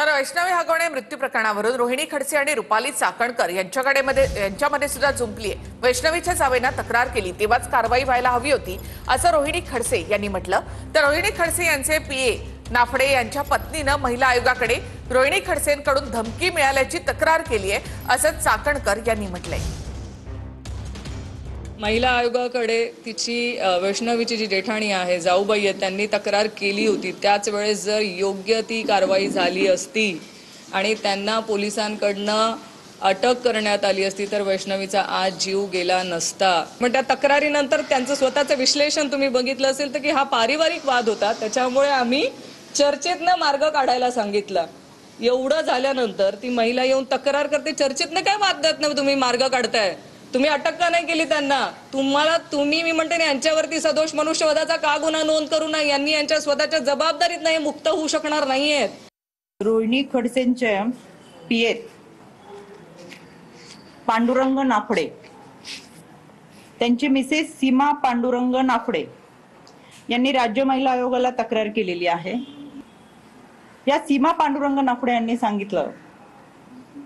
तर वैष्णवी हगवणे मृत्यू प्रकरणावरून रोहिणी खडसे आणि रुपाली चाकणकर यांच्यामध्ये सुद्धा जुंपली आहे। वैष्णवीच्या जावेनं तक्रार केली तेव्हाच कारवाई व्हायला हवी होती असं रोहिणी खडसे यांनी म्हटलं। तर रोहिणी खडसे यांचे पीए नाफडे यांच्या पत्नीनं महिला आयोगाकडे रोहिणी खडसेंकडून धमकी मिळाल्याची तक्रार केली आहे असं चाकणकर यांनी म्हटलंय। महिला आयोगाकडे तिची वैष्णवीची जी जेठाणी आहे जाऊबाई आहे त्यांनी तक्रार केली होती। त्याच वेळेस जर योग्य ती कारवाई झाली असती आणि त्यांना पोलिसांकडनं अटक करण्यात आली असती तर वैष्णवीचा आज जीव गेला नसता। पण त्या तक्रारीनंतर त्यांचं स्वतःचं विश्लेषण तुम्ही बघितलं असेल तर की हा पारिवारिक वाद होता, त्याच्यामुळे आम्ही चर्चेतनं मार्ग काढायला सांगितला। एवढं झाल्यानंतर ती महिला येऊन तक्रार करते, चर्चेतनं काय वाद देत नाही तुम्ही मार्ग काढताय, तुम्ही अटक का नाही केली त्यांना? मी म्हणते ना, यांच्यावरती सदोष मनुष्यवधाचा का गुन्हा नोंद करू नये? यांनी यांच्या स्वतःच्या जबाबदारीत नाही मुक्त होऊ शकणार नाहीयेत। रोहिणी खडसेंच्या पीए पांडुरंग नाफडे, त्यांची मिसेस सीमा पांडुरंग नाफडे यांनी राज्य महिला आयोगाला तक्रार केलेली आहे। या सीमा पांडुरंग नाफडे यांनी सांगितलं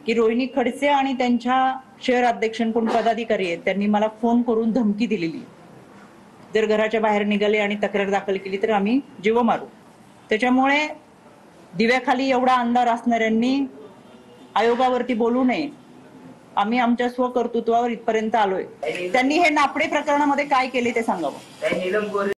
की रोहिणी खडसे आणि त्यांच्या शहर अध्यक्षांकडून पदाधिकारी आहेत त्यांनी मला फोन करून धमकी दिलेली, जर घराच्या बाहेर निघाले आणि तक्रार दाखल केली तर आम्ही जीव मारू। त्याच्यामुळे दिव्याखाली एवढा अंधार असणाऱ्यांनी आयोगावरती बोलू नये, आम्ही आमच्या स्वकर्तृत्वावर इथपर्यंत आलोय। त्यांनी हे नाफडे प्रकरणामध्ये काय केले ते सांगावं।